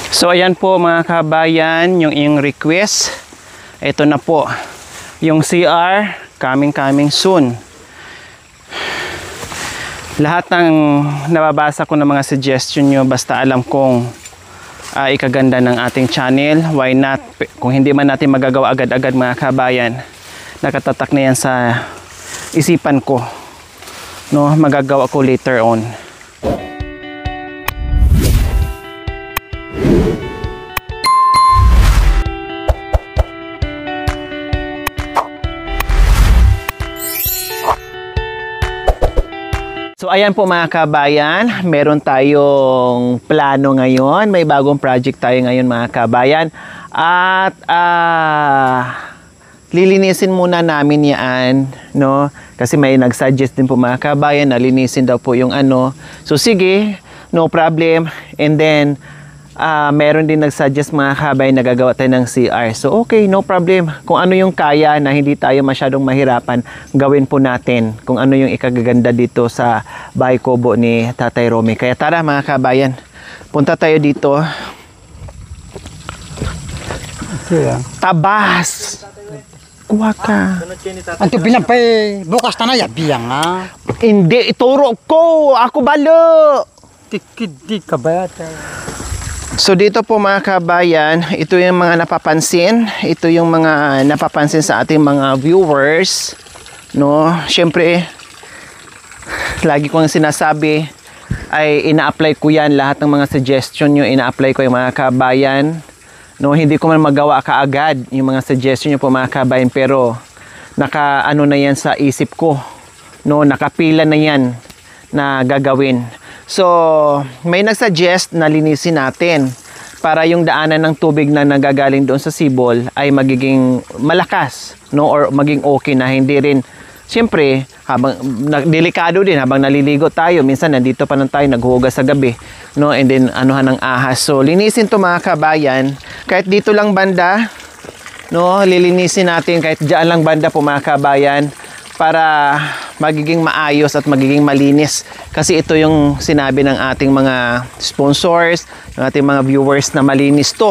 So ayan po mga kabayan, yung iyong request. Ito na po. Yung CR, coming soon. Lahat ng nababasa ko ng mga suggestion nyo, basta alam kong ikaganda ng ating channel, why not? Kung hindi man natin magagawa agad-agad mga kabayan, nakatatak na yan sa isipan ko, no? Magagawa ko later on. So ayan po mga kabayan, meron tayong plano ngayon, may bagong project tayo ngayon mga kabayan, at lilinisin muna namin yan, no? Kasi may nag-suggest din po mga kabayan na linisin daw po yung ano. So sige, no problem. And then meron din nag-suggest mga kabayan na gagawa tayo ng CR. So okay, no problem. Kung ano yung kaya na hindi tayo masyadong mahirapan, gawin po natin. Kung ano yung ikagaganda dito sa bahay kubo ni Tatay Romy. Kaya tara mga kabayan, punta tayo dito. Tabas! Kuha ka. Anto pinampay bukas tanay biyang ha. Hindi, ituro ko. Ako balo. Tikid ka ba? So dito po mga kabayan, ito yung mga napapansin. Ito yung mga napapansin sa ating mga viewers, no? Syempre, lagi ko ang sinasabi ay ina-apply ko yan. Lahat ng mga suggestion nyo, ina-apply ko yung mga kabayan. No, hindi ko man magawa kaagad yung mga suggestion nyo po mga kabayan, pero naka-ano na yan sa isip ko. No, nakapila na yan na gagawin. So, may nagsuggest na linisin natin para yung daanan ng tubig na nagagaling doon sa sibol ay magiging malakas, no, or maging okay na, hindi rin, siyempre, habang delikado din habang naliligo tayo, minsan nandito pa lang tayo naghuhugas sa gabi, no, and then anuhan ng ahas. So, linisin to mga kabayan, kahit dito lang banda, no, lilinisin natin kahit diyan lang banda po mga kabayan, para magiging maayos at magiging malinis. Kasi ito yung sinabi ng ating mga sponsors, ng ating mga viewers na malinis to.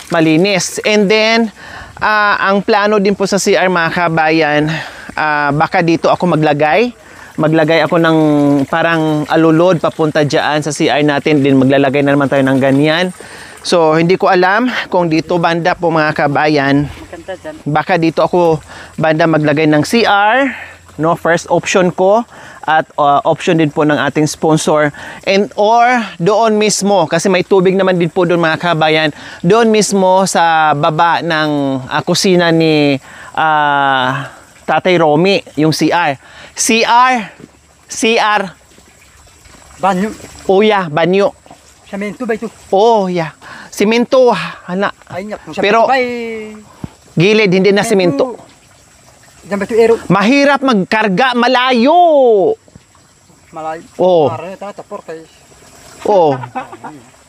Malinis. And then, ang plano din po sa CR mga kabayan, baka dito ako maglagay. Maglagay ako ng parang alulod papunta dyan sa CR natin. Din maglalagay na naman tayo ng ganyan. So, hindi ko alam kung dito banda po mga kabayan. Baka dito ako banda maglagay ng CR, no, first option ko, at option din po ng ating sponsor, and or doon mismo, kasi may tubig naman din po doon mga kabayan, doon mismo sa baba ng kusina ni Tatay Romy, yung CR. CR. Banyo. Oh yeah, banyo. Semento ba ito? Oh yeah. Simento, hala. Pero gilid, hindi na simento. Diyan ba ito ero? Mahirap magkarga, malayo. Malayo. Oh. Oh.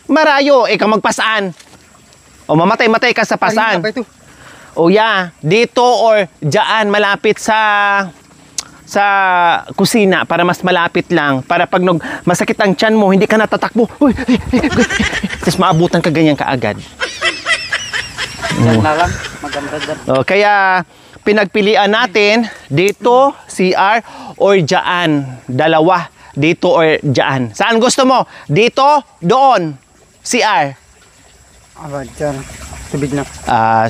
Marayo, ikaw magpasaan. O mamatay-matay ka sa pasaan. Oh yeah, dito or diyan malapit sa kusina para mas malapit lang, para pag masakit ang tiyan mo, hindi ka natatakbo. Uy, tapos maabutan ka ganyan kaagad. Yan na lang, maganda dyan. Kaya pinagpilian natin dito, CR, or dyan. Dalawa, dito or dyan. Saan gusto mo? Dito, doon, CR. Dyan, tubig na.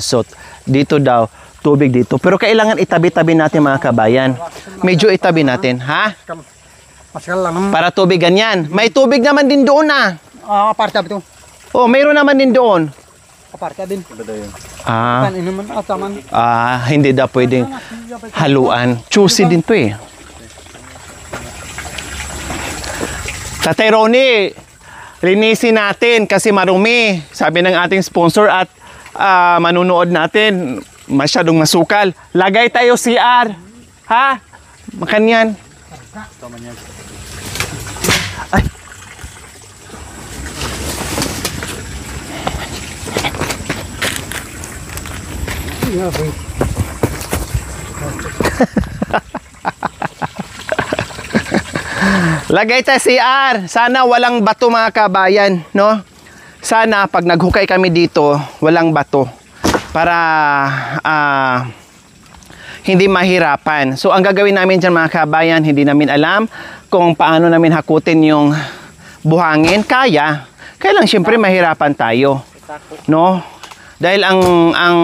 So, dito daw, tubig dito. Pero kailangan itabi-tabi natin mga kabayan. Medyo itabi natin, ha? Maskal lang naman. Para tubig ganyan. May tubig naman din doon na. Aparta ba ito? Oh, mayroon naman din doon. Aparta din. Hindi daw pwedeng haluan. Choosy din to eh. Tatay Ronnie, linisin natin kasi marumi. Sabi ng ating sponsor at manunood natin, masyadong masukal. Lagay tayo CR. Ha? Makan yan. Ay. Lagay tayo CR. Sana walang bato mga kabayan, no? sana pag naghukay kami dito, walang bato para hindi mahirapan. So ang gagawin namin dyan mga kabayan, hindi namin alam kung paano namin hakutin yung buhangin. Kaya lang syempre mahirapan tayo, no? Dahil ang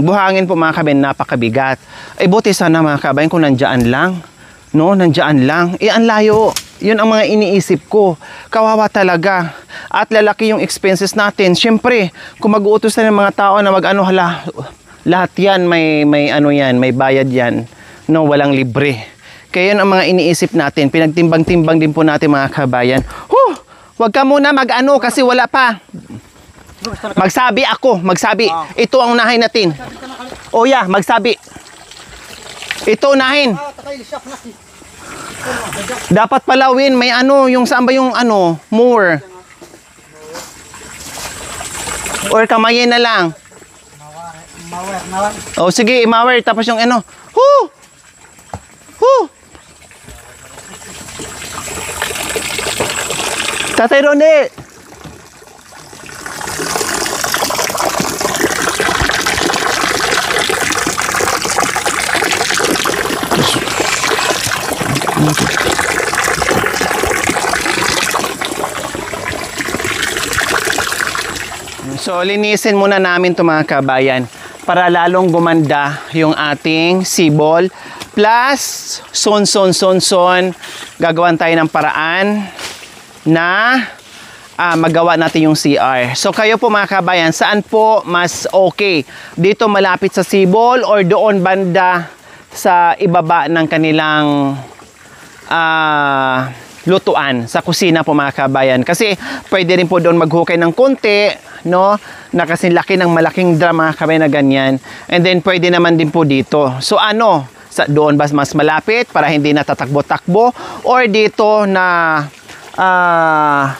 buhangin po mga kabayan napakabigat. Ay buti sana mga kabayan kung nandiyan lang, no? Nandiyan lang. Ang layo. Yun ang mga iniisip ko. Kawawa talaga. At lalaki yung expenses natin. Syempre, kung mag-uutos na ng mga tao na mag-ano, lahat yan may ano yan, may bayad yan. No, walang libre. Kaya yun ang mga iniisip natin. Pinagtimbang-timbang din po natin mga kabayan. Wag ka muna mag-ano kasi wala pa. Magsabi ako, magsabi. Ito ang unahin natin. Oh yeah, magsabi. Ito unahin. Dapat palawin, may ano, yung saan ba yung ano, mower? Or kamayin na lang. Mawer. O sige, imawer, tapos yung ano. Tatay Ronde! So, linisin muna namin ito mga kabayan para lalong gumanda yung ating sibol. Plus, son. Gagawan tayo ng paraan na magawa natin yung CR. So, kayo po mga kabayan, saan po mas okay? Dito malapit sa sibol or doon banda sa ibaba ng kanilang lutuan sa kusina po mga kabayan? Kasi pwede rin po doon maghukay ng konti, no? Na kasi laki ng malaking drum mga kabayan na ganyan. And then pwede naman din po dito. So ano, doon ba mas malapit para hindi natatakbo-takbo, or dito na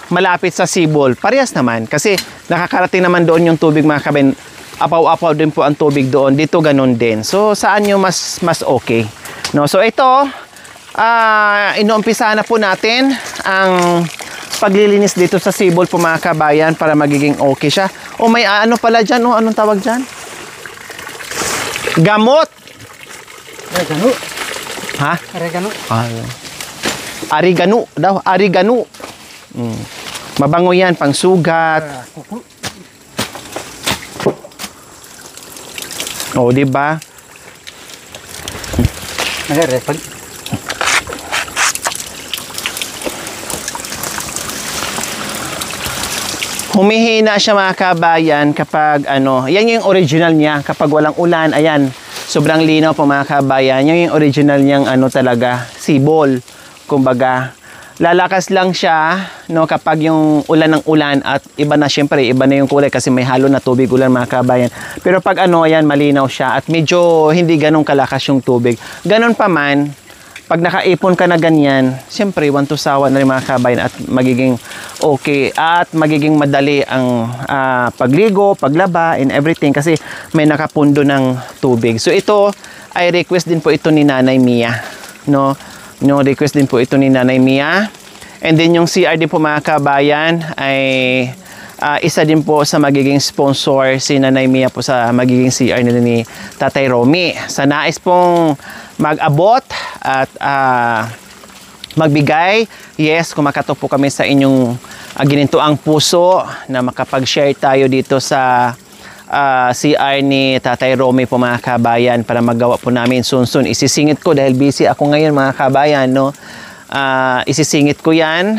malapit sa sibol? Parehas naman kasi nakakarating naman doon yung tubig mga kabayan. Apaw-apaw din po ang tubig doon. Dito ganun din. So saan yung mas okay? No? So ito, inuumpisa na po natin ang paglilinis dito sa sibol po mga kabayan para magiging okay siya. O may ano pala dyan, o anong tawag dyan? Gamot! Oregano. Ha? Oregano. Arigano daw, arigano. Mabango yan, pang sugat. O, di ba? Nag-repag. Humihina siya mga kabayan kapag ano, yan yung original niya kapag walang ulan. Ayan, sobrang linaw po mga kabayan. Yan yung original niyang ano talaga, sibol. Kumbaga, lalakas lang siya no kapag yung ulan ng ulan at iba na, syempre iba na yung kulay kasi may halo na tubig ulan mga kabayan. Pero pag ano, ayan, malinaw siya at medyo hindi ganun kalakas yung tubig. Ganun pa man, pag nakaipon ka na ganyan, syempre, one to sawa na rin mga kabayan at magiging okay at magiging madali ang pagligo, paglaba, and everything kasi may nakapundo ng tubig. So ito ay request din po ito ni Nanay Mia, no? No, request din po ito ni Nanay Mia. And then yung CR din po mga kabayan ay isa din po sa magiging sponsor si Nanay Mia po sa magiging CR nila ni Tatay Romy. Sa nais pong mag-abot at magbigay, yes, kung makatok po kami sa inyong ginintuang puso na makapag-share tayo dito sa CR ni Tatay Romy po mga kabayan para magawa po namin soon. Isisingit ko dahil busy ako ngayon mga kabayan, no? Isisingit ko yan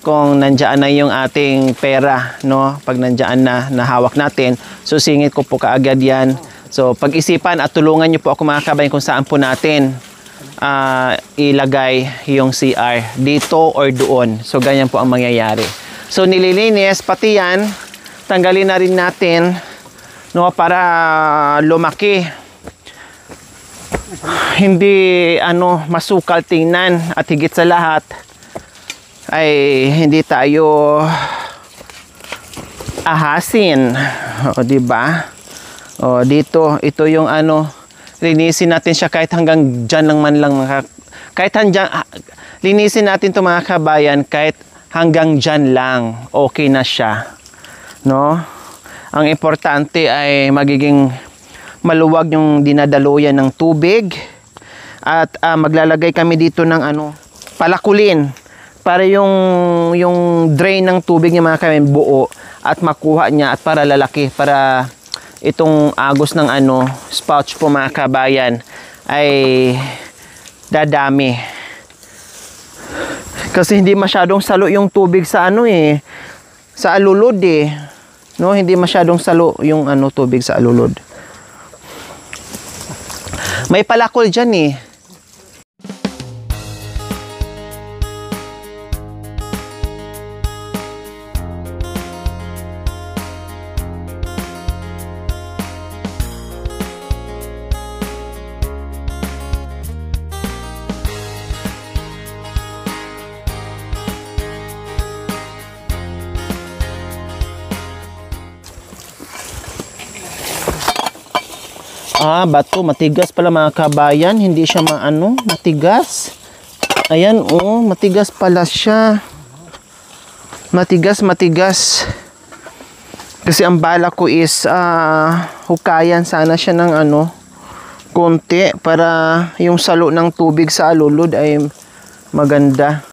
kung nandiyan na yung ating pera, no? Pag nandiyan na nahawak natin, so singit ko po kaagad yan. So pag-isipan at tulungan niyo po ako mga kabayan kung saan po natin ilagay yung CR, dito or doon. So ganyan po ang mangyayari. So nililinis pati yan, tanggalin na rin natin, no, para lumaki. Hindi ano masukal tingnan at higit sa lahat ay hindi tayo ahasin. O di ba? O dito, ito yung ano, linisin natin siya kahit hanggang dyan lang man lang kahit hanggang linisin natin to mga kabayan kahit hanggang dyan lang, okay na siya. no? Ang importante ay magiging maluwag yung dinadaluyan ng tubig at maglalagay kami dito ng palakulin para yung drain ng tubig niya mga kami buo at makuha niya at para lalaki, para itong agos ng spouts po mga kabayan ay dadami. Kasi hindi masyadong salo yung tubig sa sa alulod no, hindi masyadong salo yung tubig sa alulod. May palakol diyan bato, matigas pala mga kabayan, hindi siya matigas. Ayan, matigas pala siya. Matigas. Kasi ang bala ko is hukayan sana siya ng konti para yung salo ng tubig sa alulod ay maganda.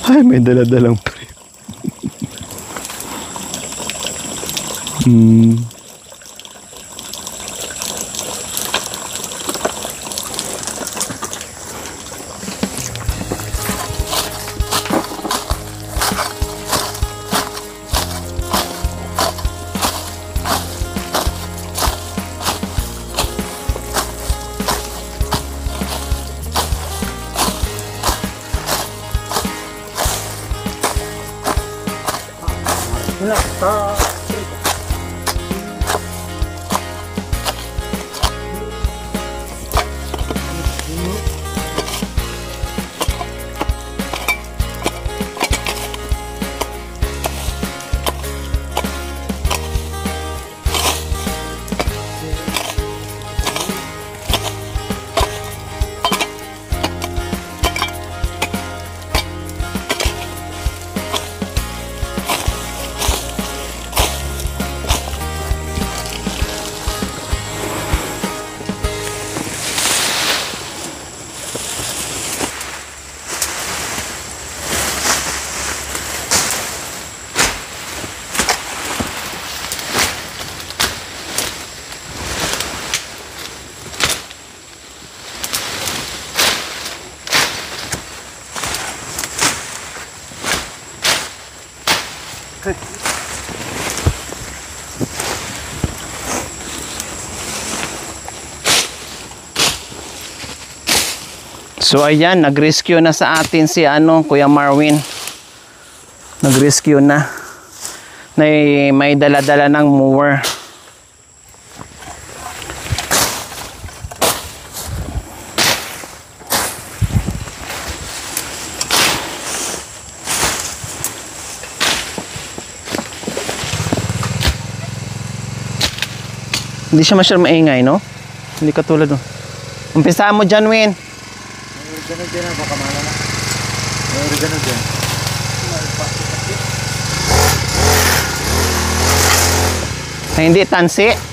Ay, may dala-dalang pre. So ayan, nag-rescue na sa atin si Kuya Marwin. Nag-rescue na. May dala-dala ng mower. Hindi siya masyadong maingay, no? Hindi katulad, no? Umpisa mo dyan, Win. Ganun din na, baka mahal na. Ganun din. Hindi tansi.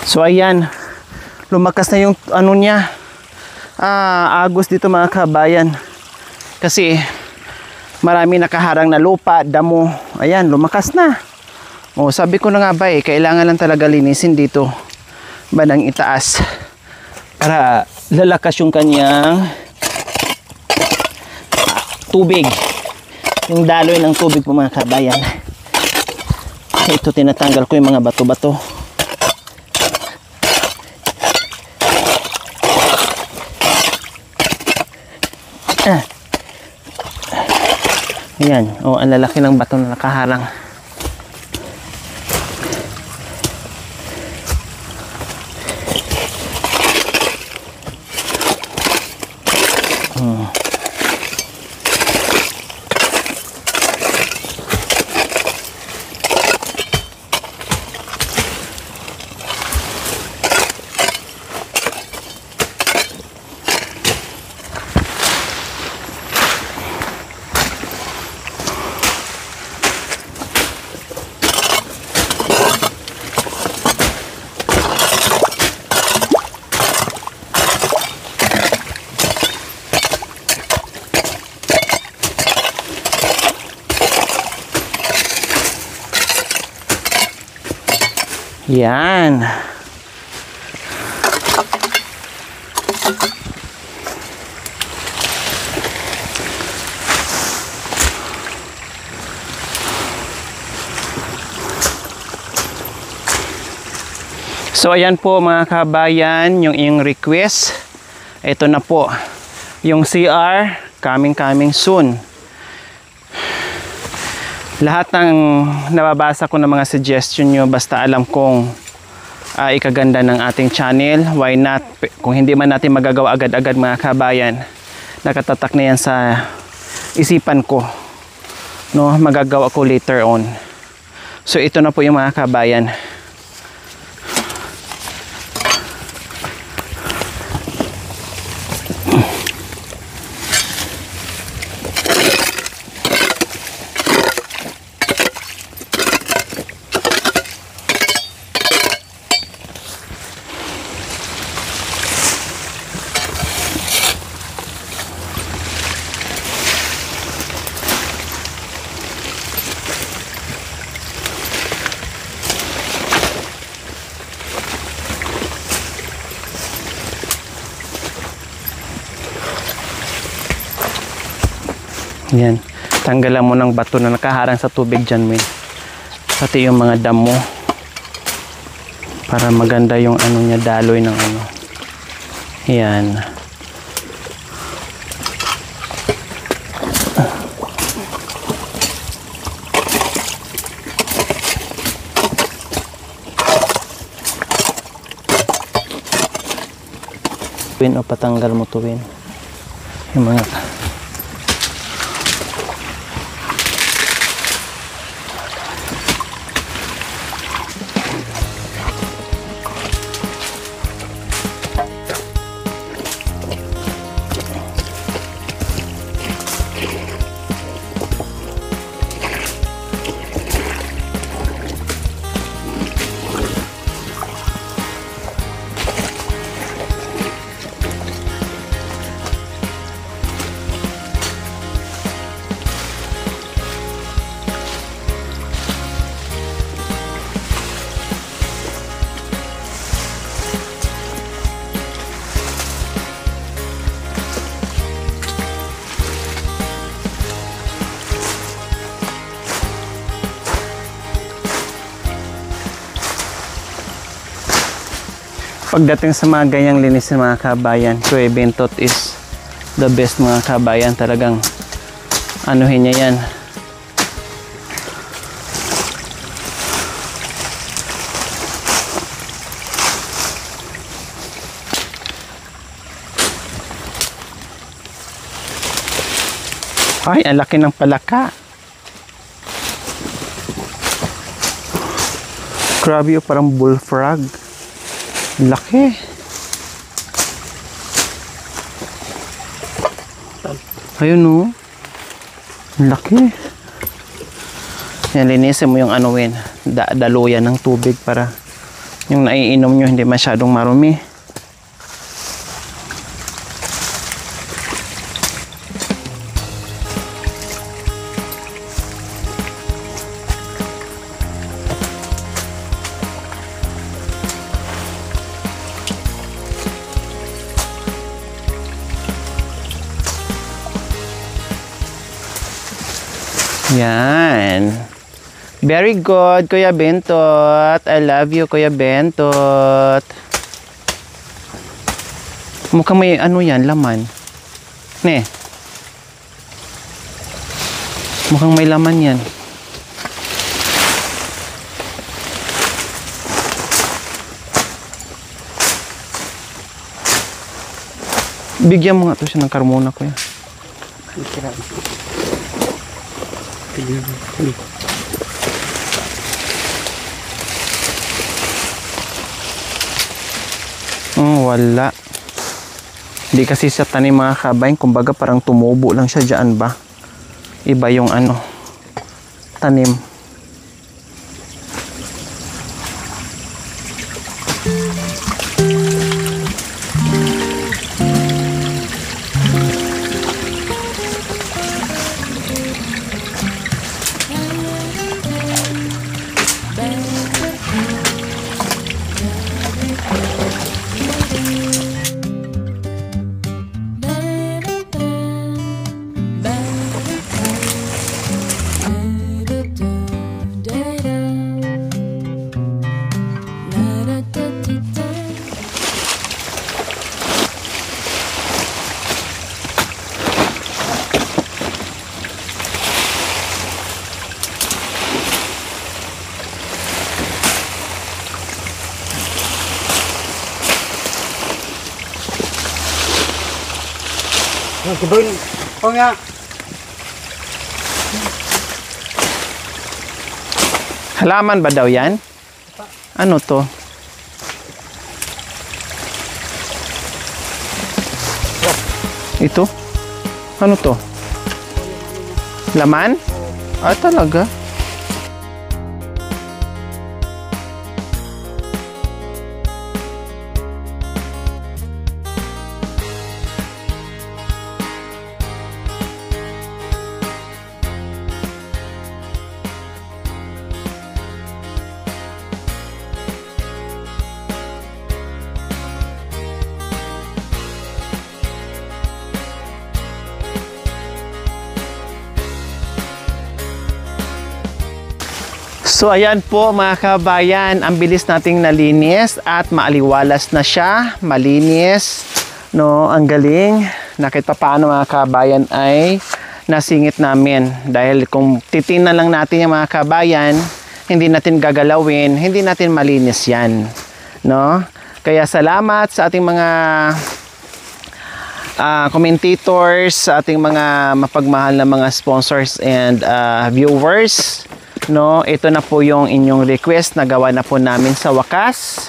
So ayan, lumakas na yung ano niya, agos dito mga kabayan. Kasi marami nakaharang na lupa, damo. Ayan, lumakas na. O, sabi ko na nga ba kailangan lang talaga linisin dito bandang itaas para lalakas yung kanyang tubig. Yung daloy ng tubig po mga kabayan. Ito, tinatanggal ko yung mga bato-bato. Ayan, ang lalaki ng bato na nakaharang. Yan. So ayan po mga kabayan, yung iyong request. Ito na po. Yung CR, coming soon. Lahat ng nababasa ko ng mga suggestion nyo, basta alam kong ikaganda ng ating channel, why not? Kung hindi man natin magagawa agad-agad mga kabayan, nakatatak na yan sa isipan ko, no? Magagawa ko later on. So ito na po yung mga kabayan. Yan, tanggalan mo ng bato na nakaharang sa tubig dyan, Win. Pati yung mga damo para maganda yung ano niya, daloy ng ano. Yan. Win o patanggal mo to, Win. Yung mga pagdating sa mga ganyang linis ng mga kabayan, Kuya Bentot is the best mga kabayan. Talagang anuhin niya yan. Ay, ang laki ng palaka. Grabe, parang bullfrog. Laki. Ayun, no. Laki. Yan, linisin mo yung anuin. Daluyan ng tubig para yung naiinom nyo hindi masyadong marumi. Yan. Very good, Kuya Bentot. I love you, Kuya Bentot. Mukhang may ano yan, laman. Ne. Mukhang may laman yan. Bigyan mo nga to siya ng karmona, Kuya. Wala. Hindi kasi siya tanim mga kabayan. Kumbaga parang tumubo lang siya dyan ba. Iba yung ano, tanim. Kebun. Oh ya. Halaman ba daw yan? Ano to? Ito? Ano to? Laman? Ah, talaga? So ayan po mga kabayan, ang bilis nating nalinis at maaliwalas na siya, malinis, no, ang galing. Na kahit paano mga kabayan ay nasingit namin. Dahil kung titingnan lang natin yung mga kabayan, hindi natin gagalawin, hindi natin malinis yan. No? Kaya salamat sa ating mga commentators, sa ating mga mapagmahal na mga sponsors and viewers. No, ito na po yung inyong request na gawa na po namin sa wakas.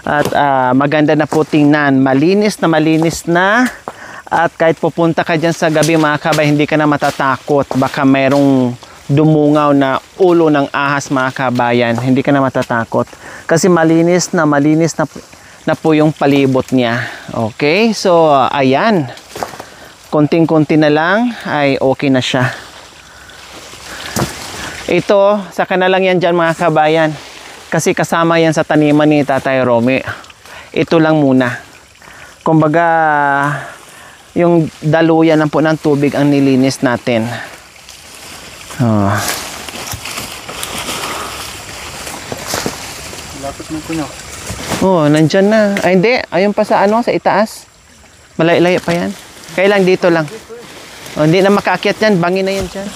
At maganda na po tingnan, malinis na. At kahit pupunta ka dyan sa gabi mga kabay, hindi ka na matatakot. Baka mayroong dumungaw na ulo ng ahas mga kabayan, hindi ka na matatakot. Kasi malinis na po yung palibot niya. Okay, so ayan. Konting-konti na lang ay okay na siya. Ito, saka na lang yan dyan mga kabayan. Kasi kasama yan sa taniman ni Tatay Romy. Ito lang muna. Kumbaga, yung daluyan na po ng tubig ang nilinis natin. Lapit mo ko na. Nandyan na. Ay, hindi. Ayun pa sa sa itaas. Malay-lay pa yan. Kailang dito lang. Hindi na makaakyat yan. Bangin na yan dyan.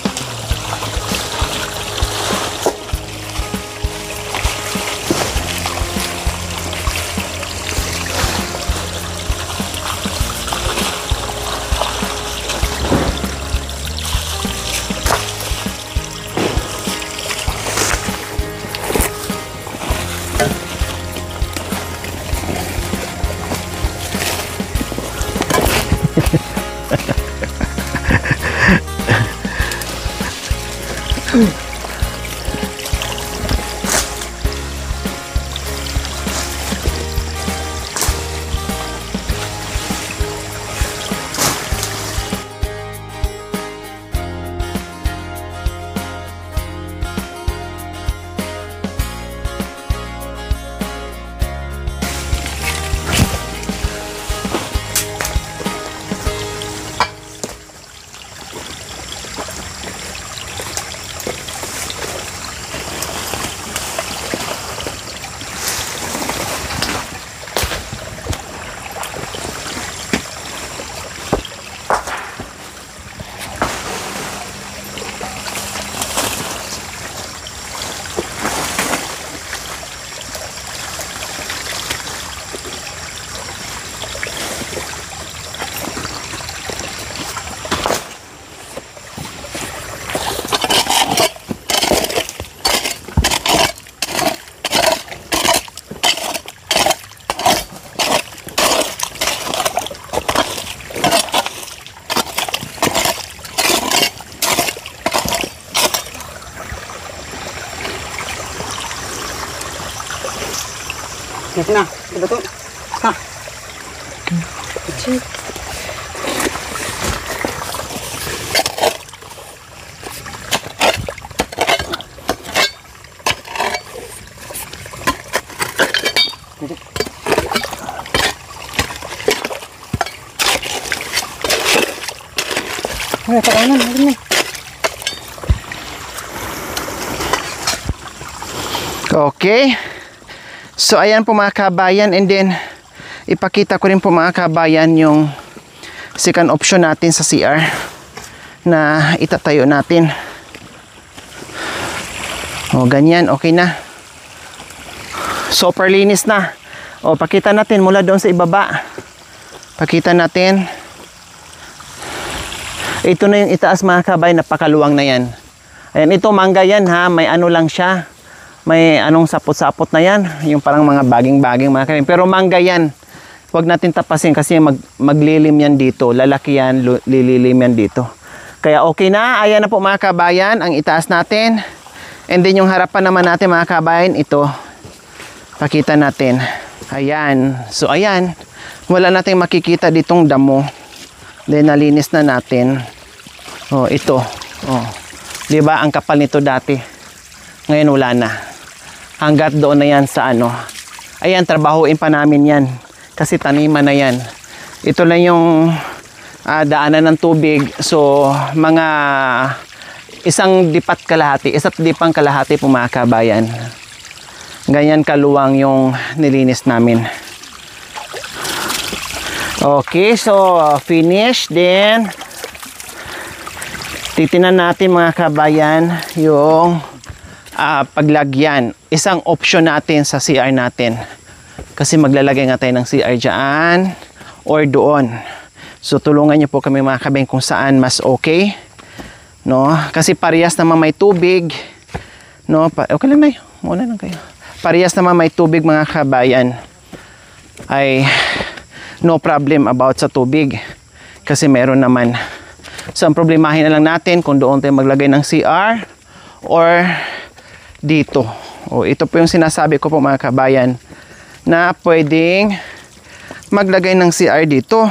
Ito na. Ito to. Ha. Ay, pakanan. Okay. So ayan po mga kabayan, and then ipakita ko rin po mga kabayan yung second option natin sa CR na itatayo natin. Ganyan, okay na. Super linis na. Pakita natin mula doon sa ibaba. Pakita natin. Ito na yung itaas mga kabayan, napakaluwang na yan. Ayan, ito mangga yan ha, may ano lang siya. May anong sapot-sapot na yan. Yung parang mga baging-baging mga kabayan. Pero mangga yan. Huwag natin tapasin kasi maglilim yan dito. Lalaki yan, lililim yan dito. Kaya okay na. Ayan na po mga kabayan, ang itaas natin. And then yung harapan naman natin mga kabayan, ito. Pakita natin. Ayan. So ayan. Wala nating makikita ditong damo. Then nalinis na natin. Ito. Diba ang kapal nito dati. Ngayon wala na. Hanggat doon na yan sa ano. Ayan, trabahuin pa namin yan. Kasi taniman na yan. Ito lang yung daanan ng tubig. So, mga isa't dipang kalahati po mga kabayan. Ganyan kaluwang yung nilinis namin. Okay, so finish. Then, Titinan natin mga kabayan yung paglagyan. Isang option natin sa CR natin. Kasi maglalagay nga tayo ng CR dyan or doon. So tulungan niyo po kami mga kabayan kung saan mas okay. No? Kasi parehas naman may tubig. No? Okay lang na yun. Muna lang kayo. Parehas naman may tubig mga kabayan. Ay no problem about sa tubig. Kasi meron naman. So ang problemahin na lang natin kung doon tayo maglagay ng CR or dito. O ito po yung sinasabi ko po mga kabayan na pwedeng maglagay ng CR dito.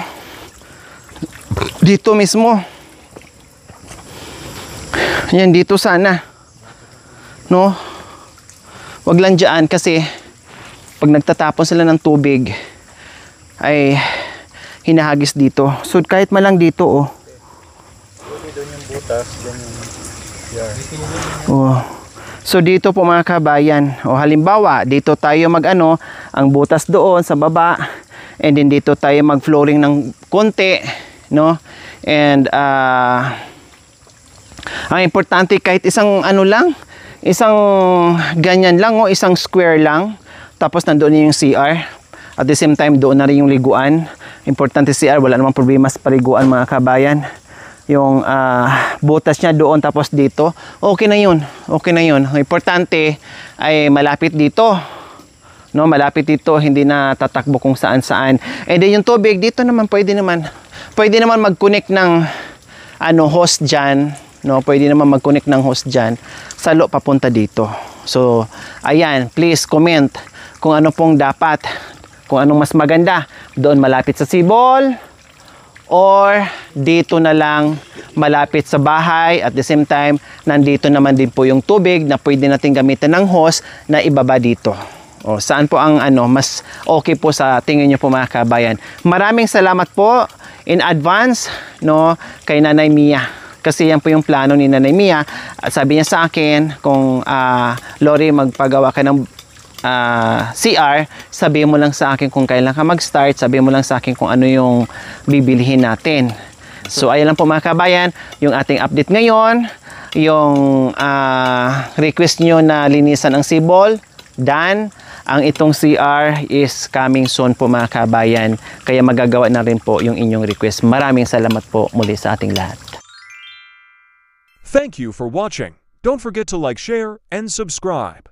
Dito mismo. Yan dito sana. No? Wag lang dyan kasi pag nagtatapon sila ng tubig ay hinahagis dito. So kahit malang dito oh. Doon yung butas, doon yung CR. Oh. So dito po mga kabayan, o halimbawa, dito tayo mag-ano, ang butas doon sa baba, and then dito tayo mag-flooring ng konti, no? And ang importante kahit isang ano lang, isang ganyan lang o isang square lang, tapos nandoon yung CR. At the same time, doon na rin yung liguan. Importante CR, wala namang problema sa paliguan mga kabayan. Yung butas niya doon tapos dito, okay na yun. Okay na yun. Ang importante ay malapit dito. No, malapit dito, hindi na tatakbo kung saan-saan. And then yung tubig dito naman pwede naman mag-connect ng hose diyan, no? Pwede naman mag-connect ng hose diyan sa lo papunta dito. So, ayan, please comment kung ano pong dapat, kung anong mas maganda. Doon malapit sa sibol or dito na lang malapit sa bahay, at the same time nandito naman din po yung tubig na pwede natin gamitin ng hose na ibaba dito. O, saan po ang mas okay po sa tingin nyo po mga kabayan. Maraming salamat po in advance, no, kay Nanay Mia. Kasi yan po yung plano ni Nanay Mia. At sabi niya sa akin, kung Lori, magpagawa ka ng CR, sabihin mo lang sa akin kung kailan ka mag-start, sabihin mo lang sa akin kung ano yung bibilihin natin. So ayan lang po mga kabayan, yung ating update ngayon, yung request nyo na linisan ang sibol, done. Ang itong CR is coming soon po mga kabayan, kaya magagawa na rin po yung inyong request. Maraming salamat po muli sa ating lahat. Thank you for watching. Don't forget to like, share, and subscribe.